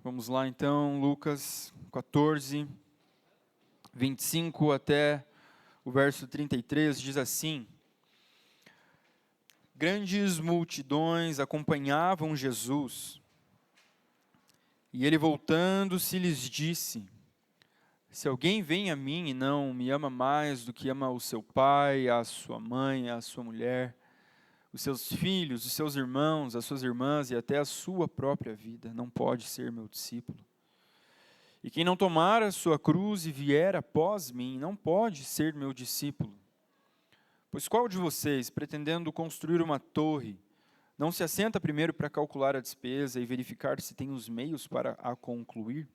Vamos lá então, Lucas 14, 25 até o verso 33, diz assim: Grandes multidões acompanhavam Jesus, e ele voltando-se lhes disse: Se alguém vem a mim e não me ama mais do que ama o seu pai, a sua mãe, a sua mulher, os seus filhos, os seus irmãos, as suas irmãs e até a sua própria vida, não pode ser meu discípulo. E quem não tomar a sua cruz e vier após mim, não pode ser meu discípulo. Pois qual de vocês, pretendendo construir uma torre, não se assenta primeiro para calcular a despesa e verificar se tem os meios para a concluir?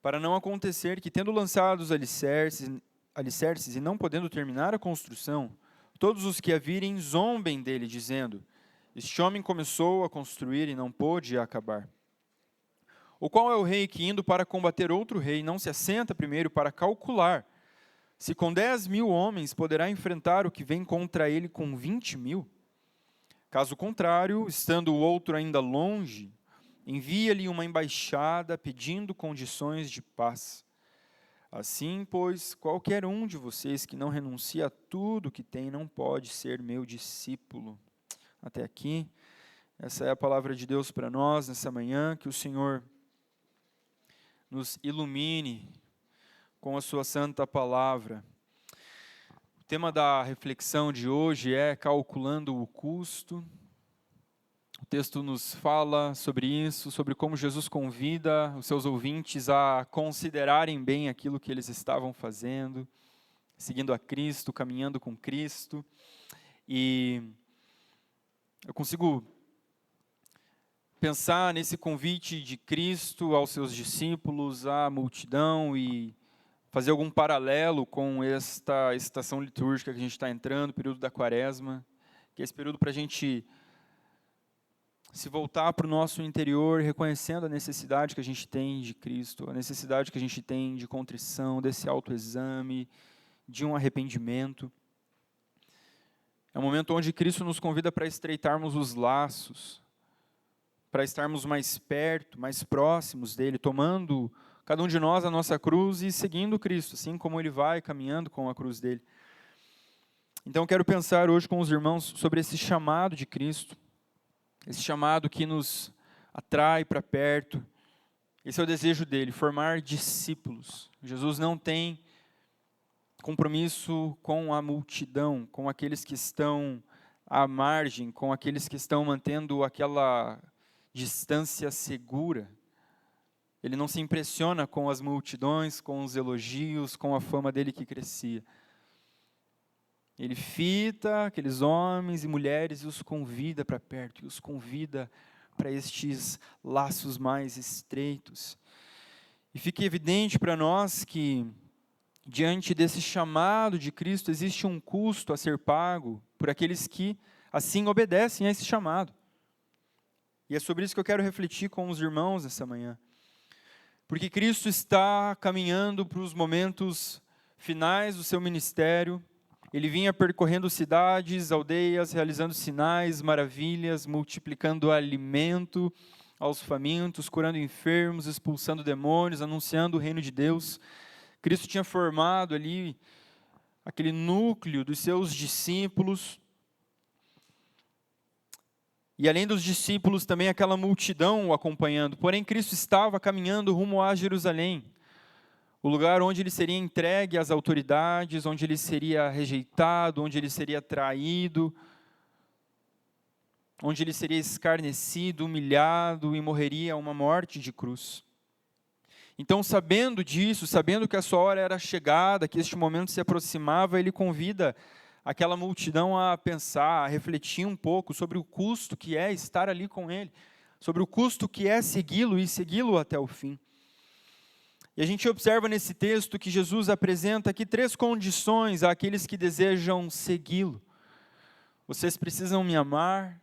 Para não acontecer que, tendo lançado os alicerces e não podendo terminar a construção, todos os que a virem zombem dele, dizendo: Este homem começou a construir e não pôde acabar. Ou qual é o rei que, indo para combater outro rei, não se assenta primeiro para calcular se com 10.000 homens poderá enfrentar o que vem contra ele com 20.000? Caso contrário, estando o outro ainda longe, envia-lhe uma embaixada pedindo condições de paz. Assim, pois, qualquer um de vocês que não renuncia a tudo que tem não pode ser meu discípulo. Até aqui, essa é a palavra de Deus para nós nessa manhã, que o Senhor nos ilumine com a sua santa palavra. O tema da reflexão de hoje é calculando o custo. O texto nos fala sobre isso, sobre como Jesus convida os seus ouvintes a considerarem bem aquilo que eles estavam fazendo, seguindo a Cristo, caminhando com Cristo. E eu consigo pensar nesse convite de Cristo aos seus discípulos, à multidão, e fazer algum paralelo com esta estação litúrgica que a gente está entrando, o período da Quaresma, que é esse período para a gente se voltar para o nosso interior, reconhecendo a necessidade que a gente tem de Cristo, a necessidade que a gente tem de contrição, desse autoexame, de um arrependimento. É um momento onde Cristo nos convida para estreitarmos os laços, para estarmos mais perto, mais próximos dele, tomando cada um de nós a nossa cruz e seguindo Cristo, assim como ele vai caminhando com a cruz dele. Então eu quero pensar hoje com os irmãos sobre esse chamado de Cristo, esse chamado que nos atrai para perto. Esse é o desejo dele, formar discípulos. Jesus não tem compromisso com a multidão, com aqueles que estão à margem, com aqueles que estão mantendo aquela distância segura. Ele não se impressiona com as multidões, com os elogios, com a fama dele que crescia. Ele fita aqueles homens e mulheres e os convida para perto, e os convida para estes laços mais estreitos. E fica evidente para nós que, diante desse chamado de Cristo, existe um custo a ser pago por aqueles que assim obedecem a esse chamado. E é sobre isso que eu quero refletir com os irmãos essa manhã. Porque Cristo está caminhando para os momentos finais do seu ministério. Ele vinha percorrendo cidades, aldeias, realizando sinais, maravilhas, multiplicando alimento aos famintos, curando enfermos, expulsando demônios, anunciando o reino de Deus. Cristo tinha formado ali aquele núcleo dos seus discípulos. E além dos discípulos, também aquela multidão o acompanhando. Porém, Cristo estava caminhando rumo a Jerusalém, o lugar onde ele seria entregue às autoridades, onde ele seria rejeitado, onde ele seria traído, onde ele seria escarnecido, humilhado e morreria uma morte de cruz. Então, sabendo disso, sabendo que a sua hora era chegada, que este momento se aproximava, ele convida aquela multidão a pensar, a refletir um pouco sobre o custo que é estar ali com ele, sobre o custo que é segui-lo e segui-lo até o fim. E a gente observa nesse texto que Jesus apresenta aqui 3 condições àqueles que desejam segui-lo. Vocês precisam me amar,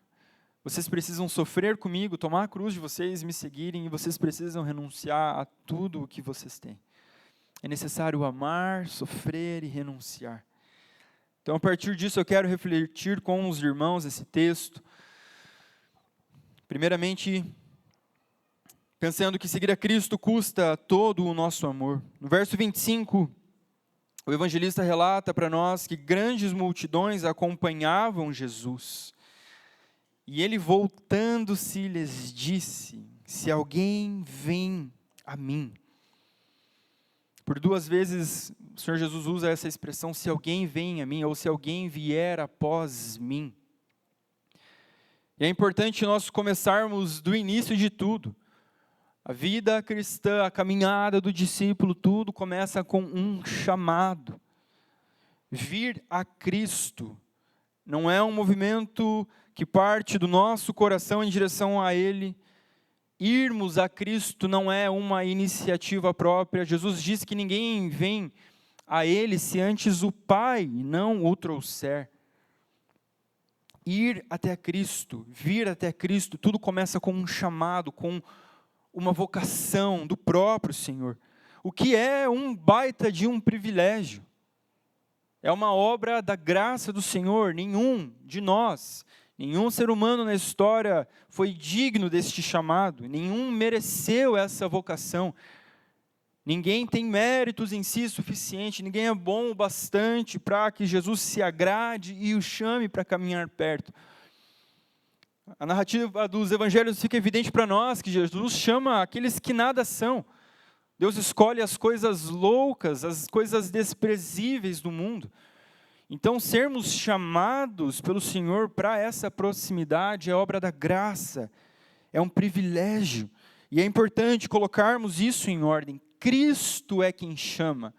vocês precisam sofrer comigo, tomar a cruz de vocês, me seguirem, e vocês precisam renunciar a tudo o que vocês têm. É necessário amar, sofrer e renunciar. Então, a partir disso, eu quero refletir com os irmãos esse texto. Primeiramente, pensando que seguir a Cristo custa todo o nosso amor. No verso 25, o evangelista relata para nós que grandes multidões acompanhavam Jesus. E ele, voltando-se, lhes disse: se alguém vem a mim. Por 2 vezes o Senhor Jesus usa essa expressão, se alguém vem a mim, ou se alguém vier após mim. E é importante nós começarmos do início de tudo. A vida cristã, a caminhada do discípulo, tudo começa com um chamado. Vir a Cristo não é um movimento que parte do nosso coração em direção a Ele. Irmos a Cristo não é uma iniciativa própria. Jesus disse que ninguém vem a Ele se antes o Pai não o trouxer. Ir até Cristo, vir até Cristo, tudo começa com um chamado, com uma vocação do próprio Senhor. O que é um baita de um privilégio. É uma obra da graça do Senhor. Nenhum de nós, nenhum ser humano na história foi digno deste chamado. Nenhum mereceu essa vocação. Ninguém tem méritos em si suficiente. Ninguém é bom o bastante para que Jesus se agrade e o chame para caminhar perto. A narrativa dos evangelhos fica evidente para nós que Jesus chama aqueles que nada são. Deus escolhe as coisas loucas, as coisas desprezíveis do mundo. Então, sermos chamados pelo Senhor para essa proximidade é obra da graça, é um privilégio. E é importante colocarmos isso em ordem. Cristo é quem chama.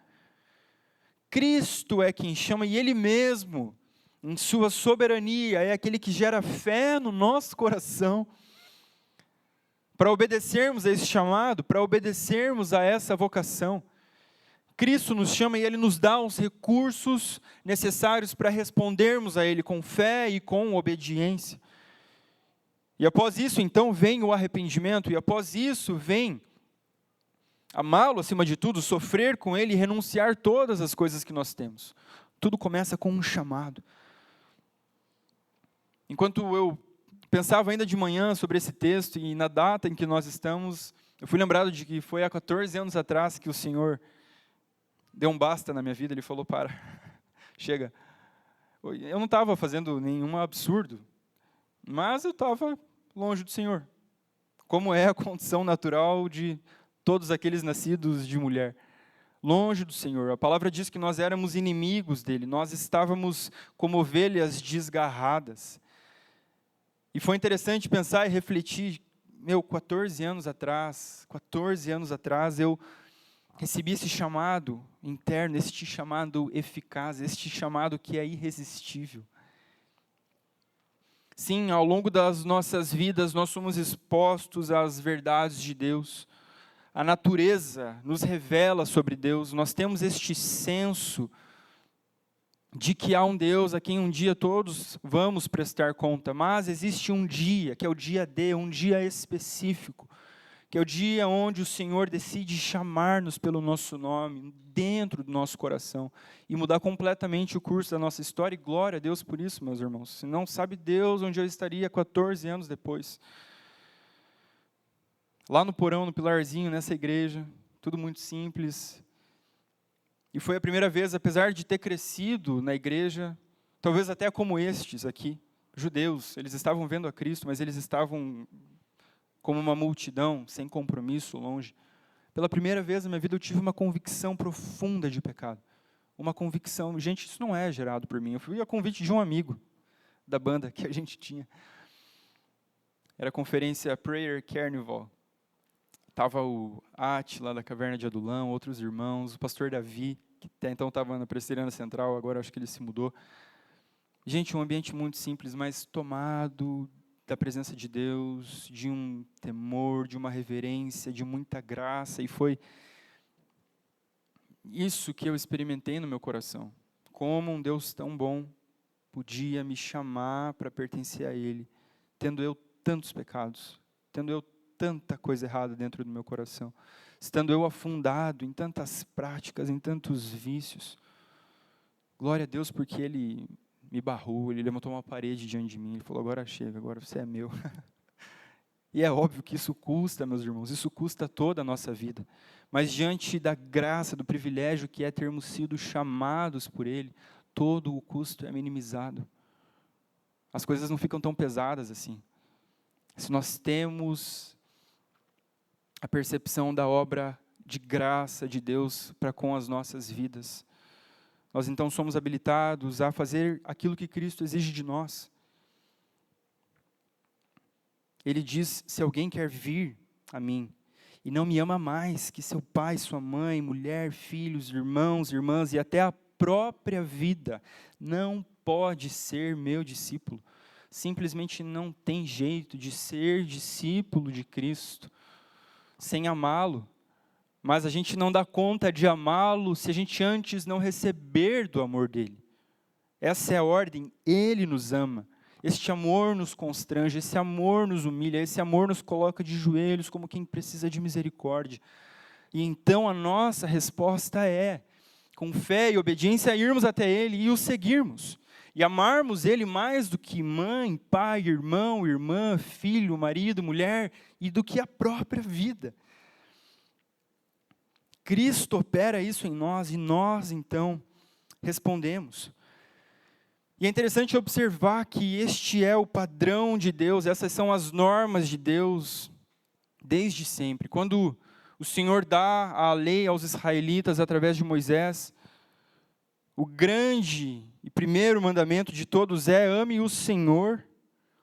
Cristo é quem chama e Ele mesmo, em sua soberania, é aquele que gera fé no nosso coração para obedecermos a esse chamado, para obedecermos a essa vocação. Cristo nos chama e Ele nos dá os recursos necessários para respondermos a Ele com fé e com obediência. E após isso, então, vem o arrependimento, e após isso vem amá-lo acima de tudo, sofrer com Ele e renunciar todas as coisas que nós temos. Tudo começa com um chamado. Enquanto eu pensava ainda de manhã sobre esse texto e na data em que nós estamos, eu fui lembrado de que foi há 14 anos atrás que o Senhor deu um basta na minha vida. Ele falou: para, chega. Eu não estava fazendo nenhum absurdo, mas eu estava longe do Senhor, como é a condição natural de todos aqueles nascidos de mulher. Longe do Senhor. A palavra diz que nós éramos inimigos dele, nós estávamos como ovelhas desgarradas. E foi interessante pensar e refletir, 14 anos atrás eu recebi esse chamado interno, este chamado eficaz, este chamado que é irresistível. Sim, ao longo das nossas vidas nós somos expostos às verdades de Deus. A natureza nos revela sobre Deus, nós temos este senso de que há um Deus a quem um dia todos vamos prestar conta, mas existe um dia, que é o dia D, um dia específico, que é o dia onde o Senhor decide chamar-nos pelo nosso nome, dentro do nosso coração, e mudar completamente o curso da nossa história, e glória a Deus por isso, meus irmãos. Se não sabe Deus onde eu estaria 14 anos depois. Lá no porão, no pilarzinho, nessa igreja, tudo muito simples. E foi a primeira vez, apesar de ter crescido na igreja, talvez até como estes aqui, judeus, eles estavam vendo a Cristo, mas eles estavam como uma multidão, sem compromisso, longe. Pela primeira vez na minha vida eu tive uma convicção profunda de pecado. Uma convicção, gente, isso não é gerado por mim. Eu fui a convite de um amigo da banda que a gente tinha. Era a conferência Prayer Carnival. Estava o Átila da Caverna de Adulão, outros irmãos, o pastor Davi, que até então estava na Presbiteriana Central, agora acho que ele se mudou. Gente, um ambiente muito simples, mas tomado da presença de Deus, de um temor, de uma reverência, de muita graça, e foi isso que eu experimentei no meu coração. Como um Deus tão bom podia me chamar para pertencer a Ele, tendo eu tantos pecados, tendo eu tanta coisa errada dentro do meu coração, estando eu afundado em tantas práticas, em tantos vícios. Glória a Deus porque Ele me barrou, Ele levantou uma parede diante de mim, Ele falou: agora chega, agora você é meu. E é óbvio que isso custa, meus irmãos, isso custa toda a nossa vida. Mas diante da graça, do privilégio que é termos sido chamados por Ele, todo o custo é minimizado. As coisas não ficam tão pesadas assim. Se nós temos a percepção da obra de graça de Deus para com as nossas vidas, nós então somos habilitados a fazer aquilo que Cristo exige de nós. Ele diz: se alguém quer vir a mim e não me ama mais que seu pai, sua mãe, mulher, filhos, irmãos, irmãs e até a própria vida, não pode ser meu discípulo. Simplesmente não tem jeito de ser discípulo de Cristo sem amá-lo. Mas a gente não dá conta de amá-lo se a gente antes não receber do amor dele. Essa é a ordem, ele nos ama. Este amor nos constrange, esse amor nos humilha, esse amor nos coloca de joelhos como quem precisa de misericórdia. E então a nossa resposta é, com fé e obediência, irmos até Ele e o seguirmos. E amarmos Ele mais do que mãe, pai, irmão, irmã, filho, marido, mulher, e do que a própria vida. Cristo opera isso em nós e nós, então, respondemos. E é interessante observar que este é o padrão de Deus, essas são as normas de Deus desde sempre. Quando o Senhor dá a lei aos israelitas através de Moisés, o grande e primeiro mandamento de todos é: ame o Senhor,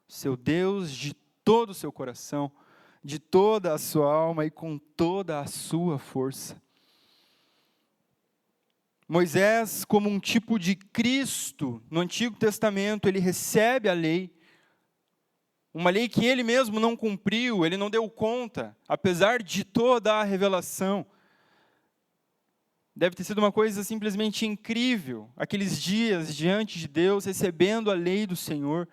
seu Deus, de todo o seu coração, de toda a sua alma e com toda a sua força. Moisés, como um tipo de Cristo, no Antigo Testamento, ele recebe a lei, uma lei que ele mesmo não cumpriu, ele não deu conta, apesar de toda a revelação. Deve ter sido uma coisa simplesmente incrível, aqueles dias diante de Deus, recebendo a lei do Senhor.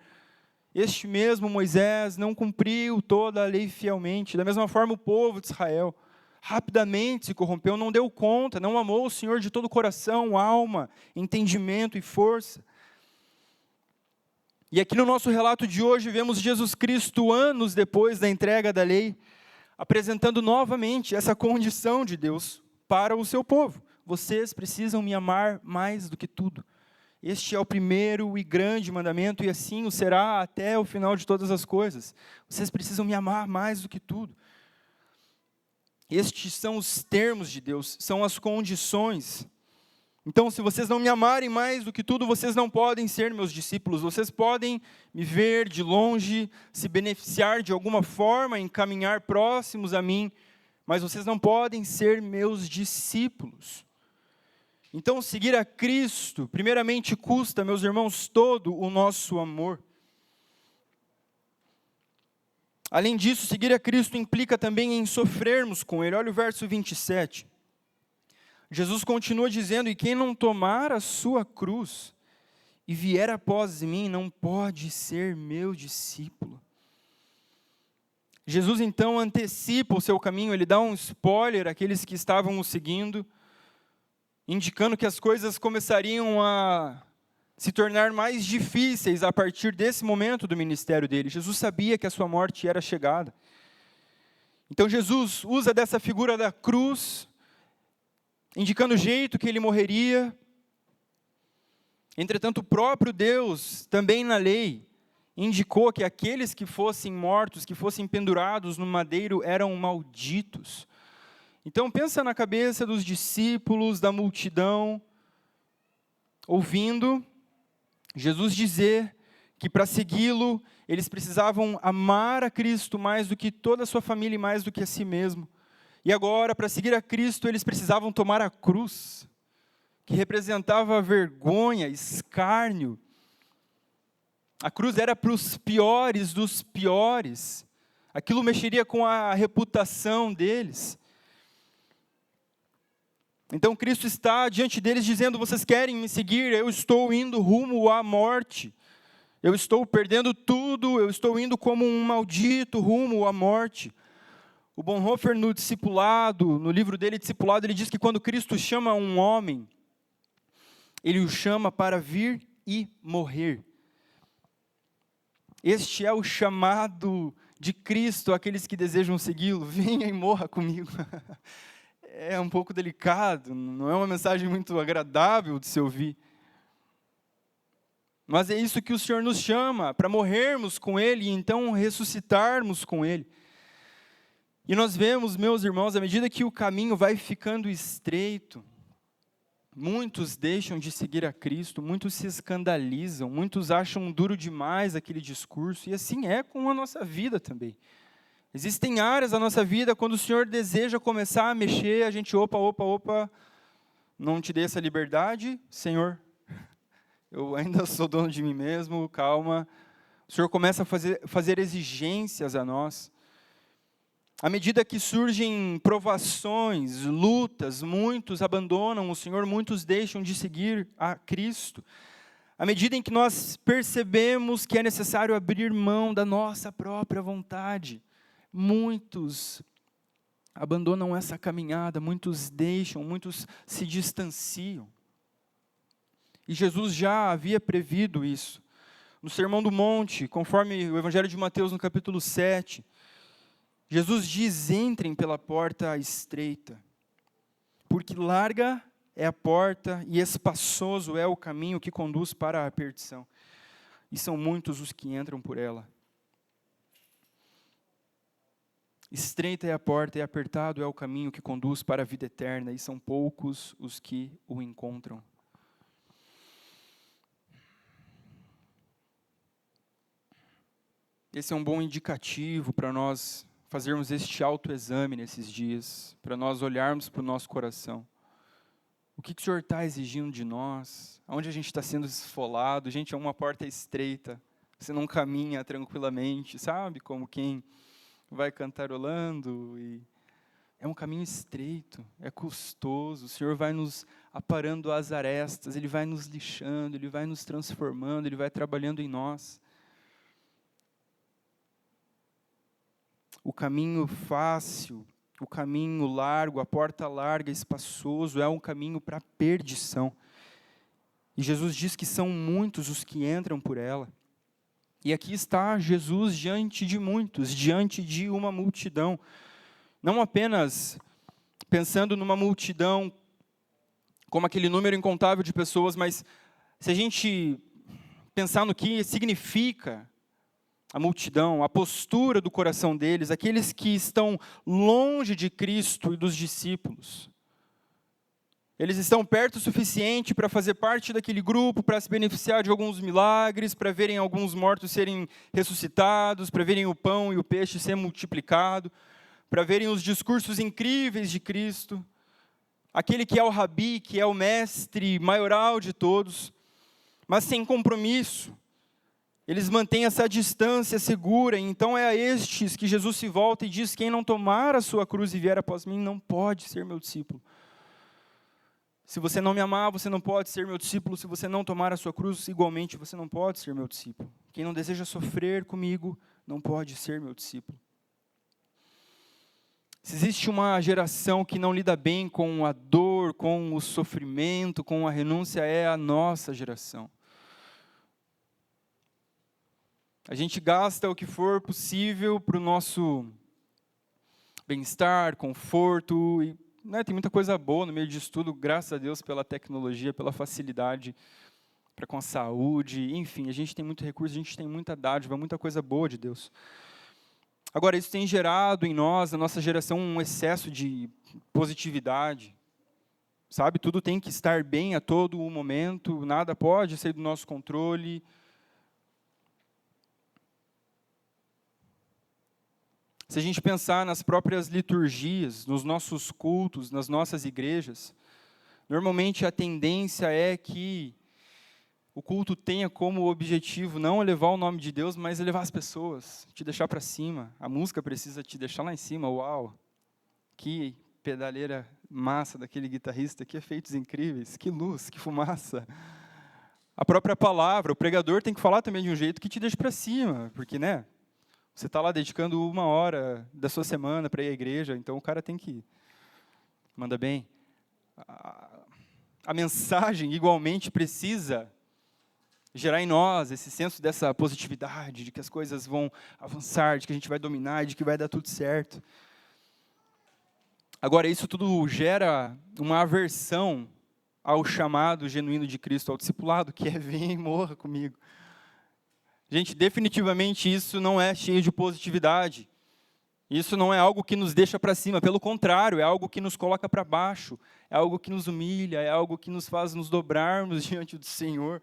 Este mesmo Moisés não cumpriu toda a lei fielmente, da mesma forma o povo de Israel rapidamente se corrompeu, não deu conta, não amou o Senhor de todo o coração, alma, entendimento e força. E aqui no nosso relato de hoje, vemos Jesus Cristo, anos depois da entrega da lei, apresentando novamente essa condição de Deus para o seu povo. Vocês precisam me amar mais do que tudo. Este é o primeiro e grande mandamento, e assim o será até o final de todas as coisas. Vocês precisam me amar mais do que tudo. Estes são os termos de Deus, são as condições. Então, se vocês não me amarem mais do que tudo, vocês não podem ser meus discípulos. Vocês podem me ver de longe, se beneficiar de alguma forma, encaminhar próximos a mim, mas vocês não podem ser meus discípulos. Então, seguir a Cristo, primeiramente custa, meus irmãos, todo o nosso amor. Além disso, seguir a Cristo implica também em sofrermos com Ele. Olha o verso 27. Jesus continua dizendo: e quem não tomar a sua cruz e vier após mim, não pode ser meu discípulo. Jesus então antecipa o seu caminho, ele dá um spoiler àqueles que estavam o seguindo, indicando que as coisas começariam a se tornar mais difíceis a partir desse momento do ministério dele. Jesus sabia que a sua morte era chegada. Então Jesus usa dessa figura da cruz, indicando o jeito que ele morreria. Entretanto, o próprio Deus, também na lei, indicou que aqueles que fossem mortos, que fossem pendurados no madeiro, eram malditos. Então pensa na cabeça dos discípulos, da multidão, ouvindo Jesus dizer que para segui-lo, eles precisavam amar a Cristo mais do que toda a sua família e mais do que a si mesmo. E agora, para seguir a Cristo, eles precisavam tomar a cruz, que representava vergonha, escárnio. A cruz era para os piores dos piores. Aquilo mexeria com a reputação deles. Então Cristo está diante deles dizendo: vocês querem me seguir? Eu estou indo rumo à morte. Eu estou perdendo tudo, eu estou indo como um maldito rumo à morte. O Bonhoeffer, no Discipulado, no livro dele, Discipulado, ele diz que quando Cristo chama um homem, ele o chama para vir e morrer. Este é o chamado de Cristo àqueles que desejam segui-lo, venha e morra comigo. É um pouco delicado, não é uma mensagem muito agradável de se ouvir. Mas é isso que o Senhor nos chama, para morrermos com Ele e então ressuscitarmos com Ele. E nós vemos, meus irmãos, à medida que o caminho vai ficando estreito, muitos deixam de seguir a Cristo, muitos se escandalizam, muitos acham duro demais aquele discurso, e assim é com a nossa vida também. Existem áreas da nossa vida, quando o Senhor deseja começar a mexer, a gente, opa, não te dei essa liberdade, Senhor, eu ainda sou dono de mim mesmo, calma. O Senhor começa a fazer exigências a nós. À medida que surgem provações, lutas, muitos abandonam o Senhor, muitos deixam de seguir a Cristo. À medida em que nós percebemos que é necessário abrir mão da nossa própria vontade, muitos abandonam essa caminhada, muitos deixam, muitos se distanciam. E Jesus já havia previsto isso. No Sermão do Monte, conforme o Evangelho de Mateus, no capítulo 7, Jesus diz: entrem pela porta estreita, porque larga é a porta e espaçoso é o caminho que conduz para a perdição, e são muitos os que entram por ela. Estreita é a porta e apertado é o caminho que conduz para a vida eterna, e são poucos os que o encontram. Esse é um bom indicativo para nós fazermos este autoexame nesses dias, para nós olharmos para o nosso coração. O que o Senhor está exigindo de nós? Onde a gente está sendo esfolado? Gente, é uma porta estreita, você não caminha tranquilamente, sabe? Como quem vai cantarolando. É um caminho estreito, é custoso, o Senhor vai nos aparando as arestas, Ele vai nos lixando, Ele vai nos transformando, Ele vai trabalhando em nós. O caminho fácil, o caminho largo, a porta larga, espaçoso, é um caminho para a perdição. E Jesus diz que são muitos os que entram por ela. E aqui está Jesus diante de muitos, diante de uma multidão. Não apenas pensando numa multidão como aquele número incontável de pessoas, mas se a gente pensar no que significa a multidão, a postura do coração deles, aqueles que estão longe de Cristo e dos discípulos. Eles estão perto o suficiente para fazer parte daquele grupo, para se beneficiar de alguns milagres, para verem alguns mortos serem ressuscitados, para verem o pão e o peixe ser multiplicado, para verem os discursos incríveis de Cristo, aquele que é o rabi, que é o mestre maioral de todos, mas sem compromisso. Eles mantêm essa distância segura, então é a estes que Jesus se volta e diz: quem não tomar a sua cruz e vier após mim, não pode ser meu discípulo. Se você não me amar, você não pode ser meu discípulo. Se você não tomar a sua cruz, igualmente você não pode ser meu discípulo. Quem não deseja sofrer comigo, não pode ser meu discípulo. Se existe uma geração que não lida bem com a dor, com o sofrimento, com a renúncia, é a nossa geração. A gente gasta o que for possível para o nosso bem-estar, conforto, e tem muita coisa boa no meio disso tudo, graças a Deus pela tecnologia, pela facilidade para com a saúde, enfim, a gente tem muito recurso, a gente tem muita dádiva, muita coisa boa de Deus. Agora, isso tem gerado em nós, na nossa geração, um excesso de positividade, sabe? Tudo tem que estar bem a todo o momento, nada pode sair do nosso controle. Se a gente pensar nas próprias liturgias, nos nossos cultos, nas nossas igrejas, normalmente a tendência é que o culto tenha como objetivo não elevar o nome de Deus, mas elevar as pessoas, te deixar para cima. A música precisa te deixar lá em cima. Uau! Que pedaleira massa daquele guitarrista, que efeitos incríveis, que luz, que fumaça. A própria palavra, o pregador tem que falar também de um jeito que te deixe para cima, porque, você está lá dedicando 1 hora da sua semana para ir à igreja, então o cara tem que... Manda bem. A mensagem, igualmente, precisa gerar em nós esse senso dessa positividade, de que as coisas vão avançar, de que a gente vai dominar, de que vai dar tudo certo. Agora, isso tudo gera uma aversão ao chamado genuíno de Cristo, ao discipulado, que é: vem e morra comigo. Gente, definitivamente isso não é cheio de positividade. Isso não é algo que nos deixa para cima, pelo contrário, é algo que nos coloca para baixo, é algo que nos humilha, é algo que nos faz nos dobrarmos diante do Senhor.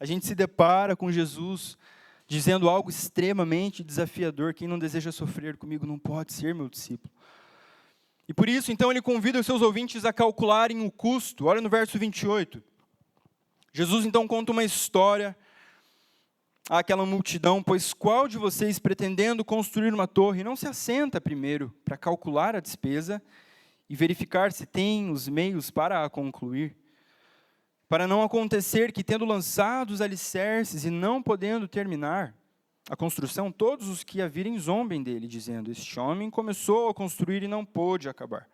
A gente se depara com Jesus dizendo algo extremamente desafiador: quem não deseja sofrer comigo não pode ser meu discípulo. E por isso, então, ele convida os seus ouvintes a calcularem o custo. Olha no verso 28. Jesus, então, conta uma história àquela multidão: pois qual de vocês, pretendendo construir uma torre, não se assenta primeiro para calcular a despesa e verificar se tem os meios para a concluir? Para não acontecer que, tendo lançado os alicerces e não podendo terminar a construção, todos os que a virem zombem dele, dizendo: este homem começou a construir e não pôde acabar.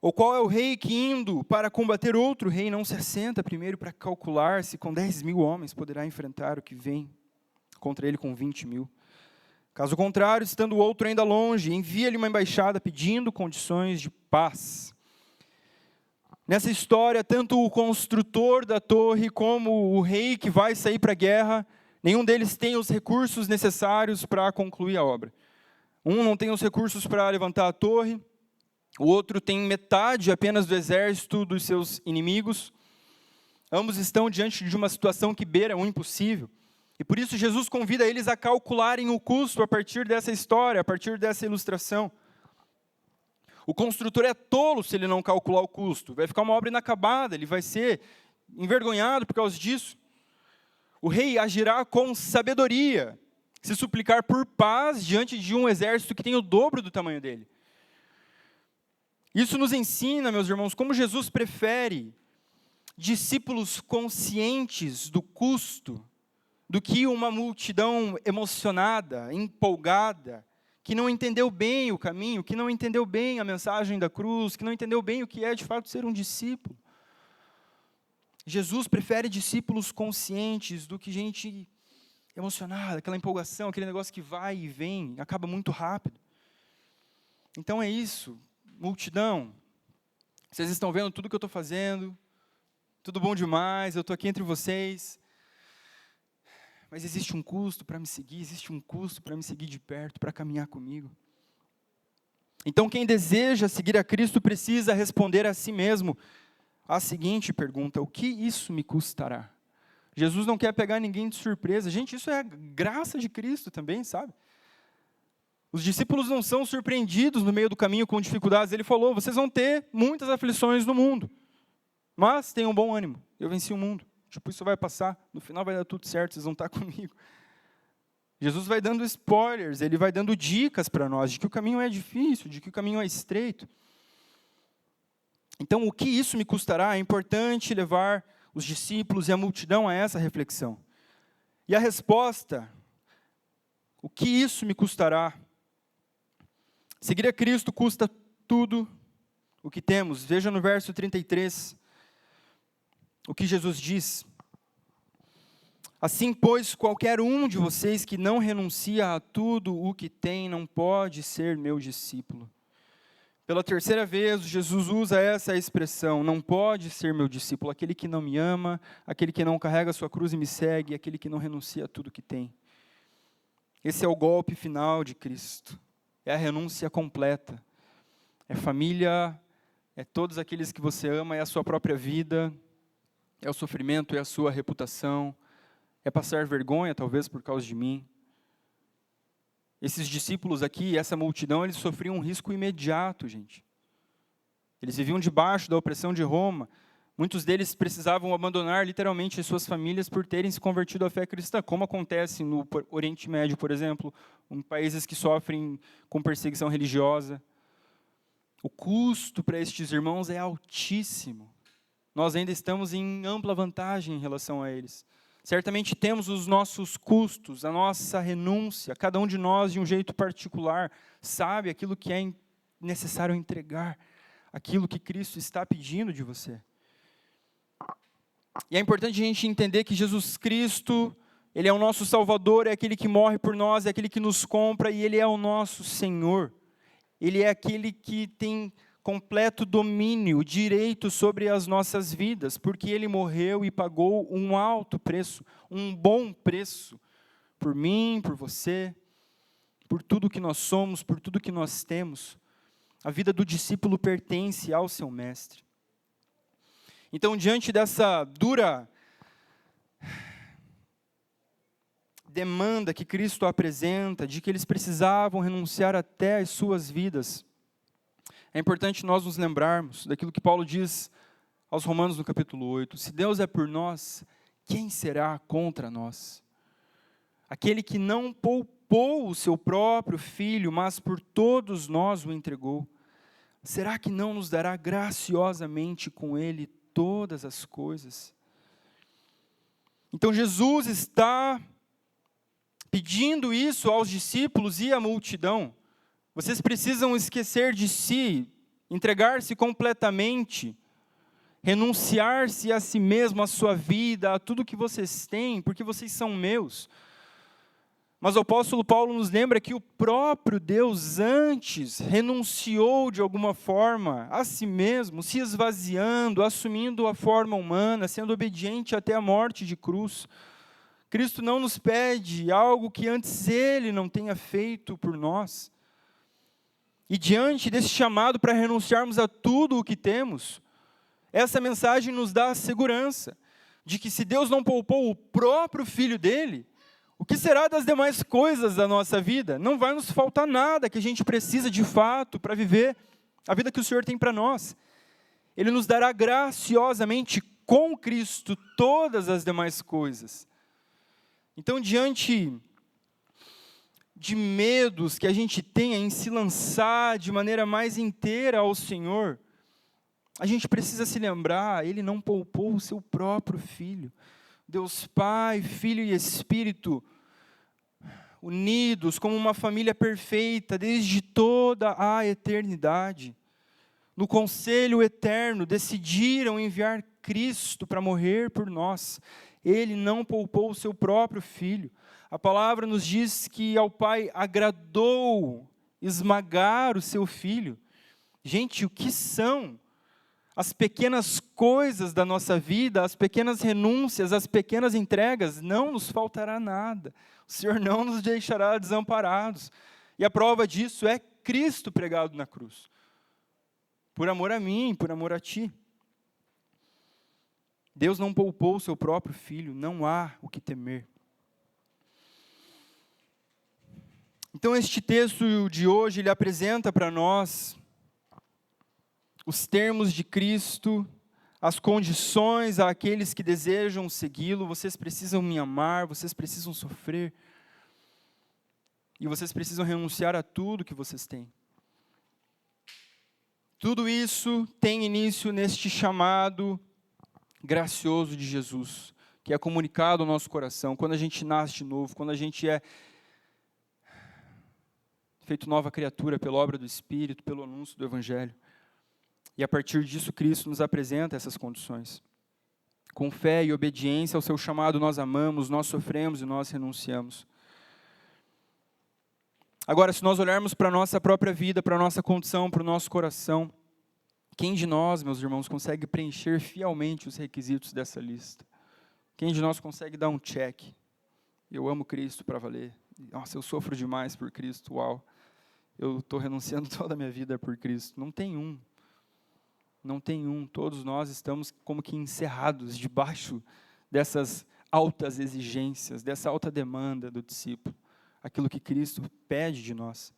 Ou qual é o rei que, indo para combater outro rei, não se assenta primeiro para calcular se com 10.000 homens poderá enfrentar o que vem contra ele com 20.000? Caso contrário, estando o outro ainda longe, envia-lhe uma embaixada pedindo condições de paz. Nessa história, tanto o construtor da torre como o rei que vai sair para a guerra, nenhum deles tem os recursos necessários para concluir a obra. Um não tem os recursos para levantar a torre, o outro tem metade apenas do exército dos seus inimigos. Ambos estão diante de uma situação que beira o impossível. E por isso Jesus convida eles a calcularem o custo a partir dessa história, a partir dessa ilustração. O construtor é tolo se ele não calcular o custo. Vai ficar uma obra inacabada, ele vai ser envergonhado por causa disso. O rei agirá com sabedoria, se suplicar por paz diante de um exército que tem o dobro do tamanho dele. Isso nos ensina, meus irmãos, como Jesus prefere discípulos conscientes do custo do que uma multidão emocionada, empolgada, que não entendeu bem o caminho, que não entendeu bem a mensagem da cruz, que não entendeu bem o que é de fato ser um discípulo. Jesus prefere discípulos conscientes do que gente emocionada, aquela empolgação, aquele negócio que vai e vem, acaba muito rápido. Então é isso. Multidão, vocês estão vendo tudo que eu estou fazendo, tudo bom demais, eu estou aqui entre vocês, mas existe um custo para me seguir, existe um custo para me seguir de perto, para caminhar comigo. Então quem deseja seguir a Cristo precisa responder a si mesmo a seguinte pergunta: o que isso me custará? Jesus não quer pegar ninguém de surpresa. Gente, isso é a graça de Cristo também, sabe? Os discípulos não são surpreendidos no meio do caminho com dificuldades. Ele falou: vocês vão ter muitas aflições no mundo, mas tenham bom ânimo, eu venci o mundo. Tipo, isso vai passar, no final vai dar tudo certo, vocês vão estar comigo. Jesus vai dando spoilers, ele vai dando dicas para nós de que o caminho é difícil, de que o caminho é estreito. Então, o que isso me custará? É importante levar os discípulos e a multidão a essa reflexão. E a resposta: o que isso me custará? Seguir a Cristo custa tudo o que temos. Veja no verso 33, o que Jesus diz: assim, pois, qualquer um de vocês que não renuncia a tudo o que tem, não pode ser meu discípulo. Pela terceira vez, Jesus usa essa expressão: não pode ser meu discípulo, aquele que não me ama, aquele que não carrega a sua cruz e me segue, aquele que não renuncia a tudo que tem. Esse é o golpe final de Cristo. É a renúncia completa. É família, é todos aqueles que você ama, é a sua própria vida, é o sofrimento, é a sua reputação, é passar vergonha, talvez, por causa de mim. Esses discípulos aqui, essa multidão, eles sofriam um risco imediato, gente. Eles viviam debaixo da opressão de Roma. Muitos deles precisavam abandonar, literalmente, as suas famílias por terem se convertido à fé cristã, como acontece no Oriente Médio, por exemplo, em países que sofrem com perseguição religiosa. O custo para estes irmãos é altíssimo. Nós ainda estamos em ampla vantagem em relação a eles. Certamente temos os nossos custos, a nossa renúncia, cada um de nós, de um jeito particular, sabe aquilo que é necessário entregar, aquilo que Cristo está pedindo de você. E é importante a gente entender que Jesus Cristo, Ele é o nosso Salvador, é aquele que morre por nós, é aquele que nos compra e Ele é o nosso Senhor. Ele é aquele que tem completo domínio, direito sobre as nossas vidas, porque Ele morreu e pagou um alto preço, um bom preço, por mim, por você, por tudo que nós somos, por tudo que nós temos. A vida do discípulo pertence ao seu mestre. Então, diante dessa dura demanda que Cristo apresenta, de que eles precisavam renunciar até às suas vidas, é importante nós nos lembrarmos daquilo que Paulo diz aos Romanos no capítulo 8. Se Deus é por nós, quem será contra nós? Aquele que não poupou o seu próprio Filho, mas por todos nós o entregou, será que não nos dará graciosamente com Ele todas as coisas? Então Jesus está pedindo isso aos discípulos e à multidão. Vocês precisam esquecer de si, entregar-se completamente, renunciar-se a si mesmo, a sua vida, a tudo que vocês têm, porque vocês são meus. Mas o apóstolo Paulo nos lembra que o próprio Deus antes renunciou de alguma forma a si mesmo, se esvaziando, assumindo a forma humana, sendo obediente até a morte de cruz. Cristo não nos pede algo que antes Ele não tenha feito por nós. E diante desse chamado para renunciarmos a tudo o que temos, essa mensagem nos dá a segurança de que se Deus não poupou o próprio Filho dele, o que será das demais coisas da nossa vida? Não vai nos faltar nada que a gente precisa de fato para viver a vida que o Senhor tem para nós. Ele nos dará graciosamente com Cristo todas as demais coisas. Então, diante de medos que a gente tenha em se lançar de maneira mais inteira ao Senhor, a gente precisa se lembrar, Ele não poupou o seu próprio Filho. Deus Pai, Filho e Espírito, unidos como uma família perfeita desde toda a eternidade, no conselho eterno, decidiram enviar Cristo para morrer por nós. Ele não poupou o seu próprio Filho. A palavra nos diz que ao Pai agradou esmagar o seu Filho. Gente, o que são as pequenas coisas da nossa vida, as pequenas renúncias, as pequenas entregas? Não nos faltará nada. O Senhor não nos deixará desamparados. E a prova disso é Cristo pregado na cruz. Por amor a mim, por amor a ti. Deus não poupou o seu próprio Filho, não há o que temer. Então este texto de hoje, ele apresenta para nós os termos de Cristo, as condições àqueles que desejam segui-lo. Vocês precisam me amar, vocês precisam sofrer, e vocês precisam renunciar a tudo que vocês têm. Tudo isso tem início neste chamado gracioso de Jesus, que é comunicado ao nosso coração, quando a gente nasce de novo, quando a gente é feito nova criatura pela obra do Espírito, pelo anúncio do Evangelho. E a partir disso, Cristo nos apresenta essas condições. Com fé e obediência ao seu chamado, nós amamos, nós sofremos e nós renunciamos. Agora, se nós olharmos para a nossa própria vida, para a nossa condição, para o nosso coração, quem de nós, meus irmãos, consegue preencher fielmente os requisitos dessa lista? Quem de nós consegue dar um check? Eu amo Cristo para valer. Nossa, eu sofro demais por Cristo, uau. Eu estou renunciando toda a minha vida por Cristo. Não tem um. Não tem um. Todos nós estamos como que encerrados debaixo dessas altas exigências, dessa alta demanda do discípulo. Aquilo que Cristo pede de nós.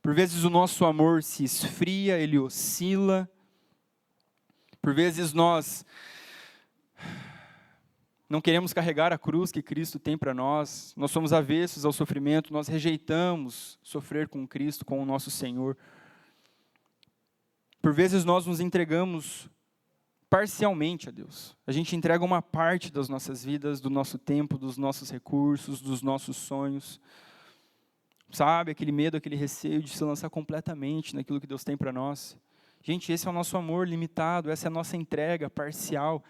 Por vezes o nosso amor se esfria, ele oscila. Por vezes nós não queremos carregar a cruz que Cristo tem para nós. Nós somos avessos ao sofrimento, nós rejeitamos sofrer com Cristo, com o nosso Senhor. Por vezes nós nos entregamos parcialmente a Deus. A gente entrega uma parte das nossas vidas, do nosso tempo, dos nossos recursos, dos nossos sonhos. Sabe, aquele medo, aquele receio de se lançar completamente naquilo que Deus tem para nós. Gente, esse é o nosso amor limitado, essa é a nossa entrega parcial.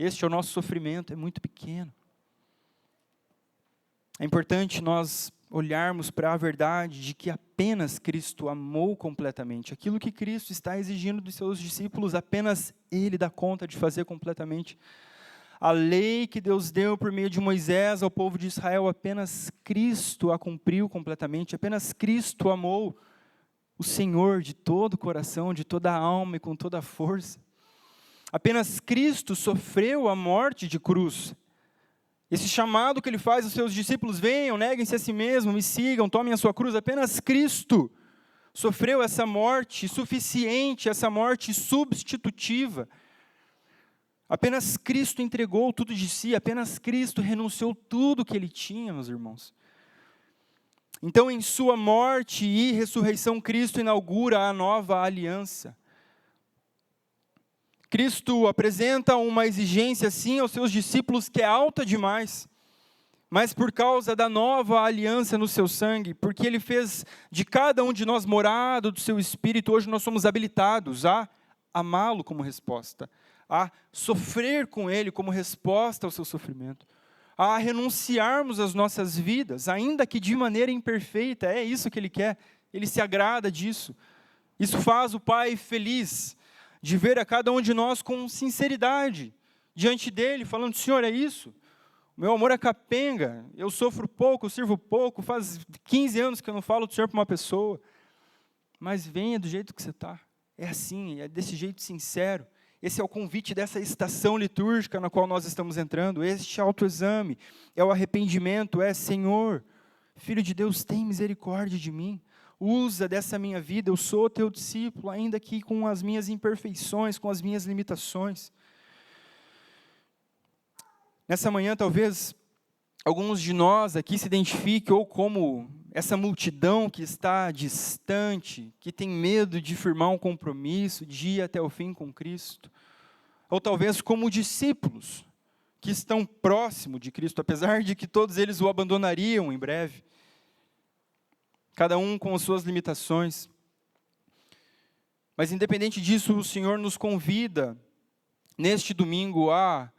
Este é o nosso sofrimento, é muito pequeno. É importante nós olharmos para a verdade de que apenas Cristo amou completamente. Aquilo que Cristo está exigindo dos seus discípulos, apenas Ele dá conta de fazer completamente. A lei que Deus deu por meio de Moisés ao povo de Israel, apenas Cristo a cumpriu completamente, apenas Cristo amou o Senhor de todo o coração, de toda a alma e com toda a força. Apenas Cristo sofreu a morte de cruz. Esse chamado que Ele faz aos seus discípulos, venham, neguem-se a si mesmos, me sigam, tomem a sua cruz, apenas Cristo sofreu essa morte suficiente, essa morte substitutiva. Apenas Cristo entregou tudo de si, apenas Cristo renunciou tudo que Ele tinha, meus irmãos. Então, em sua morte e ressurreição, Cristo inaugura a nova aliança. Cristo apresenta uma exigência, sim, aos seus discípulos que é alta demais, mas por causa da nova aliança no seu sangue, porque Ele fez de cada um de nós morada do seu Espírito, hoje nós somos habilitados a amá-lo como resposta, a sofrer com Ele como resposta ao seu sofrimento, a renunciarmos às nossas vidas, ainda que de maneira imperfeita, é isso que Ele quer, Ele se agrada disso. Isso faz o Pai feliz, de ver a cada um de nós com sinceridade, diante dEle, falando, Senhor, é isso, o meu amor é capenga, eu sofro pouco, eu sirvo pouco, faz 15 anos que eu não falo do Senhor para uma pessoa, mas venha do jeito que você está, é assim, é desse jeito sincero. Esse é o convite dessa estação litúrgica na qual nós estamos entrando, este autoexame, é o arrependimento, é Senhor, Filho de Deus, tem misericórdia de mim, usa dessa minha vida, eu sou teu discípulo, ainda que com as minhas imperfeições, com as minhas limitações. Nessa manhã, talvez, alguns de nós aqui se identifiquem ou como essa multidão que está distante, que tem medo de firmar um compromisso, de ir até o fim com Cristo. Ou talvez como discípulos, que estão próximos de Cristo, apesar de que todos eles o abandonariam em breve. Cada um com as suas limitações. Mas independente disso, o Senhor nos convida, neste domingo, a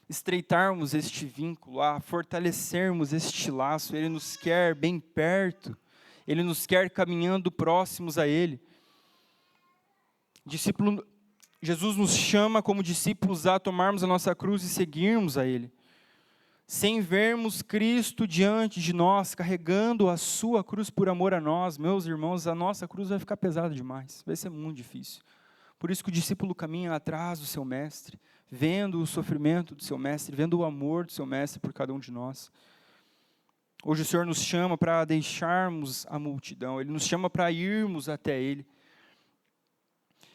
estreitarmos este vínculo, a fortalecermos este laço. Ele nos quer bem perto, Ele nos quer caminhando próximos a Ele. Jesus nos chama como discípulos a tomarmos a nossa cruz e seguirmos a Ele. Sem vermos Cristo diante de nós, carregando a sua cruz por amor a nós, meus irmãos, a nossa cruz vai ficar pesada demais, vai ser muito difícil. Por isso que o discípulo caminha atrás do seu mestre, vendo o sofrimento do seu mestre, vendo o amor do seu mestre por cada um de nós. Hoje o Senhor nos chama para deixarmos a multidão, Ele nos chama para irmos até Ele.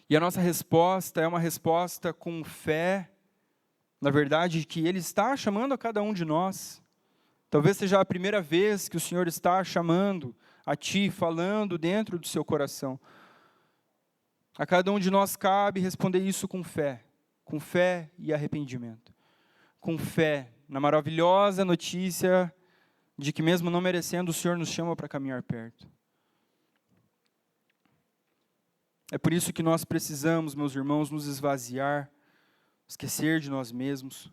E a nossa resposta é uma resposta com fé, na verdade, que Ele está chamando a cada um de nós. Talvez seja a primeira vez que o Senhor está chamando a ti, falando dentro do seu coração. A cada um de nós cabe responder isso com fé e arrependimento. Com fé na maravilhosa notícia de que mesmo não merecendo, o Senhor nos chama para caminhar perto. É por isso que nós precisamos, meus irmãos, nos esvaziar, esquecer de nós mesmos.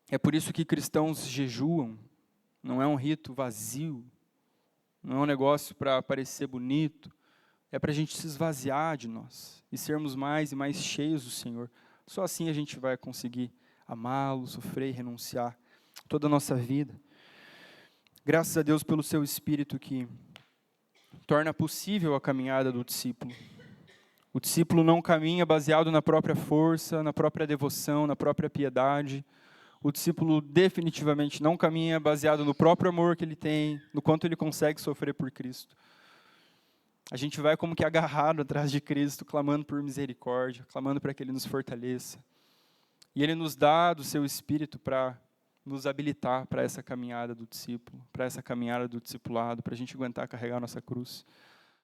É por isso que cristãos jejuam. Não é um rito vazio, não é um negócio para parecer bonito, é para a gente se esvaziar de nós e sermos mais e mais cheios do Senhor. Só assim a gente vai conseguir amá-lo, sofrer e renunciar toda a nossa vida. Graças a Deus pelo seu Espírito que torna possível a caminhada do discípulo. O discípulo não caminha baseado na própria força, na própria devoção, na própria piedade. O discípulo definitivamente não caminha baseado no próprio amor que ele tem, no quanto ele consegue sofrer por Cristo. A gente vai como que agarrado atrás de Cristo, clamando por misericórdia, clamando para que Ele nos fortaleça. E Ele nos dá do seu Espírito para nos habilitar para essa caminhada do discípulo, para essa caminhada do discipulado, para a gente aguentar carregar a nossa cruz.